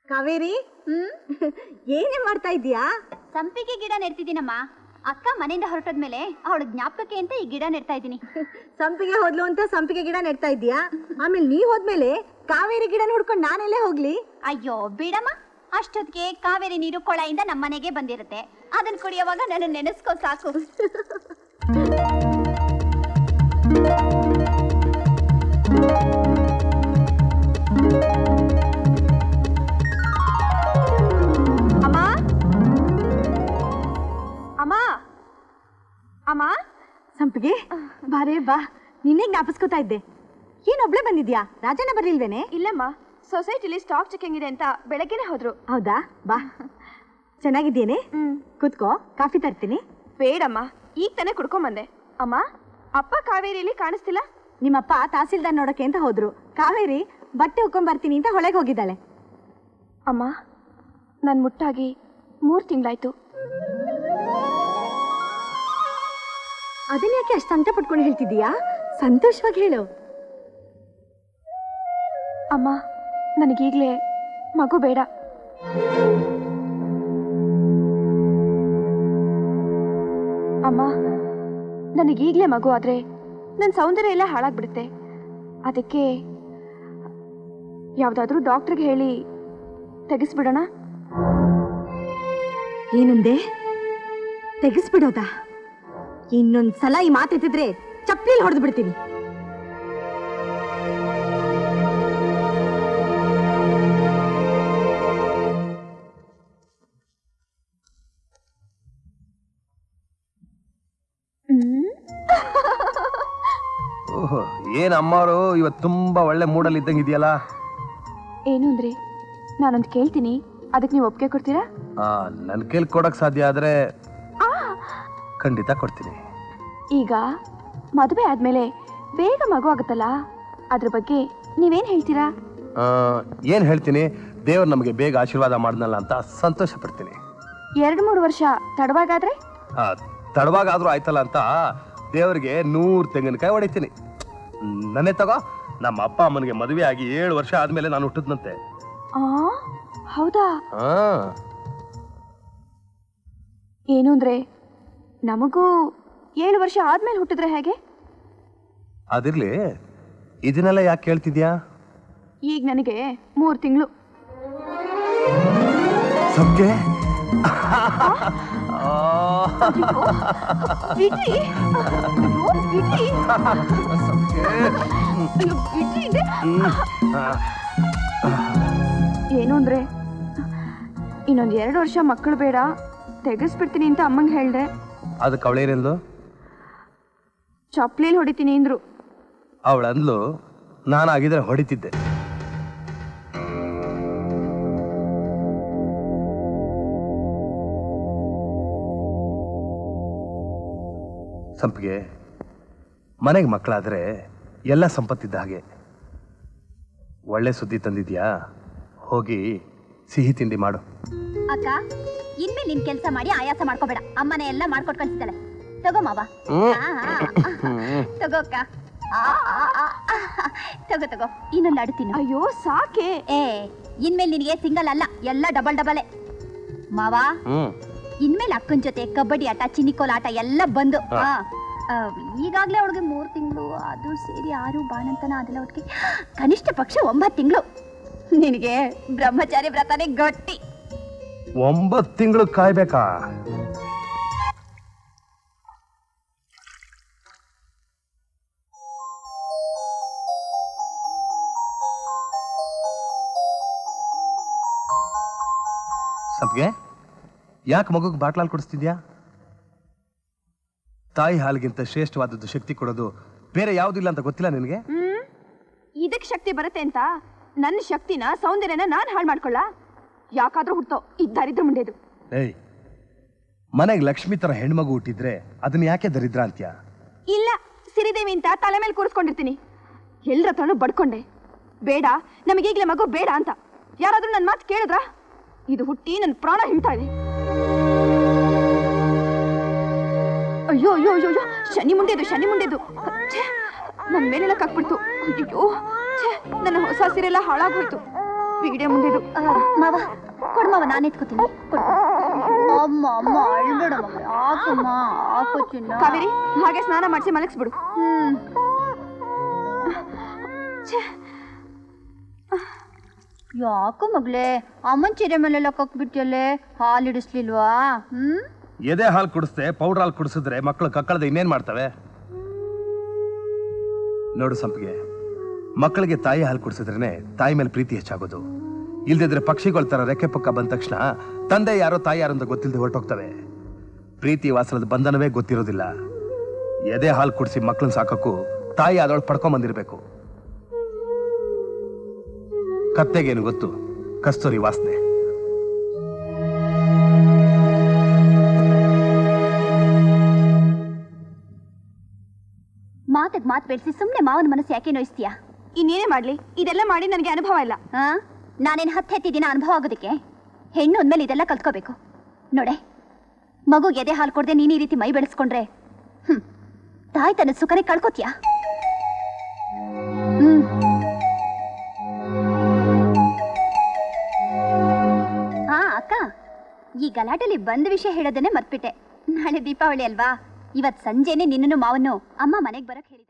ಕಾವೇರಿ, ಏನೇ ಮಾಡ್ತಾ ಇದೀಯಾ? ಸಂಪಿಗೆ ಗಿಡ ನೆಡ್ತಿದ್ದೀನಮ್ಮ. ಅಕ್ಕ ಮನೆಯಿಂದ ಹೊರಟದ್ಮೇಲೆ ಅವಳ ಜ್ಞಾಪಕಕ್ಕೆ ಅಂತ ಈ ಗಿಡ ನೆಡ್ತಾ ಇದ್ದೀನಿ. ಸಂಪಿಗೆ ಹೋದ್ಲು ಅಂತ ಸಂಪಿಗೆ ಗಿಡ ನೆಡ್ತಾ ಇದೀಯಾ? ಆಮೇಲೆ ನೀ ಹೋದ್ಮೇಲೆ ಕಾವೇರಿ ಗಿಡ ನೋಡ್ಕೊಂಡು ನಾನೆಲ್ಲೇ ಹೋಗ್ಲಿ? ಅಯ್ಯೋ ಬಿಡಮ್ಮ, ಅಷ್ಟೊತ್ತಿಗೆ ಕಾವೇರಿ ನೀರು ಕೊಳದಿಂದ ನಮ್ಮ ಮನೆಗೆ ಬಂದಿರುತ್ತೆ. ಅದನ್ನ ಕುಡಿಯುವಾಗ ನನ್ನ ನೆನೆಸ್ಕೋ ಸಾಕು. ಅಮ್ಮ ಅಮ್ಮ ಅಮ್ಮ. ಸಂಪಿಗೆ ಬಾರೇ ಬಾ, ನಿನ್ನೆ ಜ್ಞಾಪಿಸ್ಕೊತಾ ಇದ್ದೆ. ಏನೊಬ್ಳೆ ಬಂದಿದ್ಯಾ? ರಾಜಣ್ಣ ಬರ್ಲಿಲ್ವೇನೆ? ಇಲ್ಲಮ್ಮ, ಸೊಸೈಟಿಲಿ ಸ್ಟಾಕ್ ಚೆಕಿಂಗ್ ಇದೆ ಅಂತ ಬೆಳಗ್ಗೆನೆ ಹೋದ್ರು. ಹೌದಾ? ಬಾ. ಚೆನ್ನಾಗಿದ್ದೇನೆ? ಕೂತ್ಕೋ, ಕಾಫಿ ತರ್ತೀನಿ. ಬೇಡಮ್ಮ, ಈಗ ತಾನೇ ಕುಡ್ಕೊಂಬಂದೆ. ಅಮ್ಮ, ಅಪ್ಪ ಕಾವೇರಿಯಲ್ಲಿ ಕಾಣಿಸ್ತಿಲ್ಲ. ನಿಮ್ಮಪ್ಪ ತಹಸೀಲ್ದಾರ್ ನೋಡಕ್ಕೆ ಅಂತ ಹೋದ್ರು. ಕಾವೇರಿ ಬಟ್ಟೆ ಉಕ್ಕೊಂಡ್ ಬರ್ತೀನಿ ಅಂತ ಹೊಳೆಗೆ ಹೋಗಿದ್ದಾಳೆ. ಅಮ್ಮ, ನಾನು ಮುಟ್ಟಾಗಿ 3 ತಿಂಗಳಾಯ್ತು. ಅದನ್ನ ಯಾಕೆ ಅಷ್ಟು ಸಂಕಟ ಪಟ್ಕೊಂಡು ಹೇಳ್ತಿದ್ದೀಯಾ? ಸಂತೋಷವಾಗಿ ಹೇಳು. ಅಮ್ಮ, ನನಗೀಗಲೇ ಮಗು ಬೇಡ. ಅಮ್ಮ, ನನಗೀಗಲೇ ಮಗು ಆದ್ರೆ ನನ್ನ ಸೌಂದರ್ಯ ಎಲ್ಲ ಹಾಳಾಗ್ಬಿಡುತ್ತೆ. ಅದಕ್ಕೆ ಯಾವುದಾದ್ರೂ ಡಾಕ್ಟ್ರಿಗೆ ಹೇಳಿ ತೆಗೆಸ್ಬಿಡೋಣ. ಏನಂದೆ? ತೆಗೆಸ್ಬಿಡೋದಾ? ಇನ್ನೊಂದ್ಸಲ ಈ ಮಾತೆತ್ತಿದ್ರೆ ಚಪ್ಪಲಿ ಹೊಡೆದು ಬಿಡ್ತೀನಿ. ಏನ್ ಅಮ್ಮವರು ಇವತ್ತು ತುಂಬಾ ಒಳ್ಳೆ ಮೂಡಲ್ಲಿ ಇದ್ದಂಗೆ ಇದೆಯಲ್ಲ? ಏನು ಅಂದ್ರೆ, ನಾನೊಂದು ಕೇಳ್ತೀನಿ, ಅದಕ್ಕೆ ನೀವು ಒಪ್ಪಿಗೆ ಕೊಡ್ತೀರಾ? ನನ್ ಕೇಳಿ ಕೊಡಕ್ ಸಾಧ್ಯ ಆದ್ರೆ ಖಂಡಿತ ಕೊಡ್ತೀನಿ. ಈಗ ಮದುವೆ ಆದ್ಮೇಲೆ ಬೇಗ ಮಗು ಆಗುತ್ತಲ್ಲ, ಅದ್ರ ಬಗ್ಗೆ ನೀವೇನ್ ಹೇಳ್ತೀರಾ? ಏನ್ ಹೇಳ್ತೀನಿ, ದೇವ್ರು ನಮಗೆ ಬೇಗ ಆಶೀರ್ವಾದ ಮಾಡ್ನಲ್ಲ ಅಂತ ಸಂತೋಷ ಪಡ್ತೀನಿ. 2-3 ವರ್ಷ ತಡವಾಗಾದ್ರೆ? ತಡವಾಗಾದ್ರೂ ಆಯ್ತಲ್ಲ ಅಂತ ದೇವ್ರಿಗೆ 100 ತೆಂಗಿನಕಾಯಿ ಹೊಡಿತೀನಿ. ನನ್ನೇ ತಗೋ, ನಮ್ಮ ಅಪ್ಪ ಅಮ್ಮನಿಗೆ ಮದುವೆ ಆಗಿ 7 ವರ್ಷ ಆದ್ಮೇಲೆ ನಾನು ಹುಟ್ಟಿದ್ನಂತೆ. ಹೌದಾ? ಏನು ಅಂದ್ರೆ, ನಮಗೂ 7 ವರ್ಷ ಆದ್ಮೇಲೆ ಹುಟ್ಟಿದ್ರೆ ಹೇಗೆ? ಅದಿರ್ಲಿ, ಇದನ್ನೆಲ್ಲ ಯಾಕೆ ಕೇಳ್ತಿದ್ಯಾ? ಈಗ ನನಗೆ 3 ತಿಂಗಳು. ಸಬ್ಗೆ ಏನು ಅಂದ್ರೆ, ಇನ್ನೊಂದು 2 ವರ್ಷ ಮಕ್ಕಳು ಬೇಡ, ತೆಗೆಸ್ಬಿಡ್ತೀನಿ ಅಂತ ಅಮ್ಮಂಗೆ ಹೇಳ್ದೆ. ಅದಕ್ಕೆ ಅವಳೇನೆಂದು? ಚಪ್ಲಿಲಿ ಹೊಡಿತೀನಿ ಅಂದ್ರು. ಅವಳಂದ್ಲು, ನಾನಾಗಿದ್ರೆ ಹೊಡಿತಿದ್ದೆ. ಸಂಪಿಗೆ, ಮನೆಗೆ ಮಕ್ಕಳಾದ್ರೆ ಎಲ್ಲ ಸಂಪತ್ತಿದ್ದ ಹಾಗೆ. ಒಳ್ಳೆ ಸುದ್ದಿ ತಂದಿದ್ಯಾ? ಹೋಗಿ ಸಿಹಿ ತಿಂಡಿ ಮಾಡು. ಅಕ್ಕ, ಇನ್ಮೇಲೆ ನಿನ್ ಕೆಲಸ ಮಾಡಿ ಆಯಾಸ ಮಾಡ್ಕೋಬೇಡ. ಅಮ್ಮನೆ ಎಲ್ಲ ಮಾಡ್ಕೊಟ್ ಕಳಿಸ್ತಾಳೆ. ತಗೋ ಮಾವ. ತಗೋ ಅಕ್ಕ. ತಗೋ ಇನ್ನೊಂದು ಆಡ್ತೀನಿ. ಅಯ್ಯೋ ಸಾಕೆ. ಇನ್ಮೇಲೆ ನಿನಗೆ ಸಿಂಗಲ್ ಅಲ್ಲ, ಎಲ್ಲ ಡಬಲ್. ಮಾವ, ಇನ್ಮೇಲೆ ಅಕ್ಕನ ಜೊತೆ ಕಬಡ್ಡಿ ಆಟ, ಚಿನ್ನಿಕೋಲ ಆಟ ಎಲ್ಲ ಬಂದು. ಈಗಾಗ್ಲೇ ಅವಳಿಗೆ 3 ತಿಂಗಳು, ಅದು ಸೇರಿ 6 ಬಾಣಂತನ ಅದೆಲ್ಲ ಒಟ್ಟಿಗೆ ಕನಿಷ್ಠ ಪಕ್ಷ 9 ತಿಂಗಳು. ನಿನಗೆ ಬ್ರಹ್ಮಚಾರಿ ವ್ರತನೇ ಗಟ್ಟಿ. 9 ತಿಂಗಳು ಕಾಯ್ಬೇಕಾ? ಸಂಪಿಗೆ, ಯಾಕೆ ಮಗುಗೆ ಬಾಟ್ಲಾಲ್ ಕೊಡಿಸ್ತಿದ್ಯಾ? ತಾಯಿ ಹಾಲಿಗಿಂತ ಶ್ರೇಷ್ಠವಾದದ್ದು ಶಕ್ತಿ ಕೊಡೋದು ಬೇರೆ ಯಾವುದಿಲ್ಲ ಅಂತ ಗೊತ್ತಿಲ್ಲ ನಿನಗೆ? ಇದಕ್ಕೆ ಶಕ್ತಿ ಬರುತ್ತೆ ಅಂತ ನನ್ನ ಶಕ್ತಿನ, ಸೌಂದರ್ಯನ ನಾನು ಹಾಳು ಮಾಡ್ಕೊಳ್ಳ? ಯಾಕಾದ್ರೂ ಹುಟ್ಟೋ ಇದ್ದಾರಿದ್ರು ಮುಂಡೆದು. ಏಯ್, ಮನೆಗೆ ಲಕ್ಷ್ಮಿ ತರ ಹೆಣ್ಮಗು ಹುಟ್ಟಿದ್ರೆ ಅದನ್ನ ಯಾಕೆ ದರಿದ್ರ ಅಂತ್ಯ? ಇಲ್ಲ, ಸಿರಿದೇವಿ ಅಂತ ತಲೆ ಮೇಲೆ ಕೂರಿಸ್ಕೊಂಡಿರ್ತೀನಿ. ಎಲ್ಲರ ಹತ್ರನೂ ಬಡ್ಕೊಂಡೆ, ಬೇಡ ನಮಗೀಗ್ಲೇ ಮಗು ಬೇಡ ಅಂತ. ಯಾರಾದ್ರೂ ನನ್ನ ಮಾತು ಕೇಳಿದ್ರಾ? ಇದು ಹುಟ್ಟಿ ನನ್ನ ಪ್ರಾಣ ಹಿಂಡ್ತಾ ಇದೆ. ಅಯ್ಯೋ ಅಯ್ಯೋ ಅಯ್ಯೋ, ಶನಿ ಮುಂಡೆದು ನನ್ನ ಮೇಲೆಲ್ಲ ಕಕ್ಬಿಡ್ತು. ಅಯ್ಯೋ, ನನ್ನ ಹೊಸ ಸೀರೆಲ್ಲ ಹಾಳಾಗೋಯ್ತು. ವಿಡಿಯೋ ಮುಂದಿದು. ಮಾವ ಕೊಡು ಮಾವ, ನಾನು ಎತ್ಕೋತೀನಿ. ಅಮ್ಮ ಅಮ್ಮ ಅಳ್ಬೇಡ ಮಗ, ಹಾಕಮ್ಮ ಹಾಕು ಚಿನ್ನ. ಕಾವೇರಿ, ಹಾಗೆ ಸ್ನಾನ ಮಾಡಿಸಿ ಮಲಗಿಸ್ಬಿಡು. ಯಾಕೋ ಮಗ್ಲೇ ಅಮ್ಮನ್ ಚೀರೆ ಮೇಲೆಲ್ಲ ಕಕ್ಬಿಟ್ಟಿಯಲ್ಲೇ, ಹಾಲು ಇಡಿಸ್ಲಿಲ್ವಾ? ಎದೆ ಹಾಲು ಕುಡಿಸ್ದೆ ಪೌಡರ್ ಹಾಲು ಕುಡಿಸಿದ್ರೆ ಮಕ್ಕಳು ಕಕ್ಕಳದ ಇನ್ನೇನ್ ಮಾಡ್ತವೆ? ನೋಡು ಸಂಪಿಗೆ, ಮಕ್ಕಳಿಗೆ ತಾಯಿ ಹಾಲು ಕುಡಿಸಿದ್ರೇನೆ ತಾಯಿ ಮೇಲೆ ಪ್ರೀತಿ ಹೆಚ್ಚಾಗೋದು. ಇಲ್ದಿದ್ರೆ ಪಕ್ಷಿಗಳ ತರ ರೆಕ್ಕೆ ಪಕ್ಕ ಬಂದ ತಕ್ಷಣ ತಂದೆ ಯಾರೋ ತಾಯಿ ಯಾರು ಅಂತ ಗೊತ್ತಿಲ್ಲದೆ ಹೊರಟೋಗ್ತವೆ. ಪ್ರೀತಿ ವಾಸನದ ಬಂಧನವೇ ಗೊತ್ತಿರೋದಿಲ್ಲ. ಎದೆ ಹಾಲು ಕುಡಿಸಿ ಮಕ್ಕಳನ್ನ ಸಾಕಕ್ಕೂ ತಾಯಿ ಆದವಳು ಪಡ್ಕೊಂಬಂದಿರ್ಬೇಕು. ಕತ್ತೆಗೇನು ಗೊತ್ತು ಕಸ್ತೂರಿ ವಾಸನೆ. ಮಾತಕ್ ಮಾತು ಬೆಳೆಸಿ ಸುಮ್ನೆ ಮಾವನ ಮನಸ್ಸು ಯಾಕೆ ನೋಯಿಸ್ತೀಯಾ? ಇನ್ನೇನೇ ಮಾಡ್ಲಿ, ಇದೆಲ್ಲ ಮಾಡಿ ನನಗೆ ಅನುಭವ ಇಲ್ಲ. ನಾನೇನು ಹತ್ತಿ ದಿನ ಅನುಭವ ಆಗೋದಕ್ಕೆ? ಹೆಣ್ಣು ಅಂದ್ಮೇಲೆ ಇದೆಲ್ಲ ಕಲ್ತ್ಕೋಬೇಕು. ನೋಡೆ, ಮಗುಗೆ ಎದೆ ಹಾಲು ಕೊಡದೆ ನೀನು ಈ ರೀತಿ ಮೈ ಬೆಳೆಸ್ಕೊಂಡ್ರೆ ತಾಯಿ ತನ್ನ ಸುಖನೇ ಕಳ್ಕೊತೀಯಾ? ಅಕ್ಕ, ಈ ಗಲಾಟೆಲಿ ಬಂದ ವಿಷಯ ಹೇಳೋದನ್ನೇ ಮರ್ತ್ಬಿಟ್ಟೆ. ನಾಳೆ ದೀಪಾವಳಿ ಅಲ್ವಾ? ಇವತ್ ಸಂಜೆನೆ ನಿನ್ನನ್ನು ಮಾವನ್ನು ಅಮ್ಮ ಮನೆಗೆ ಬರಕ್ ಹೇಳಿ.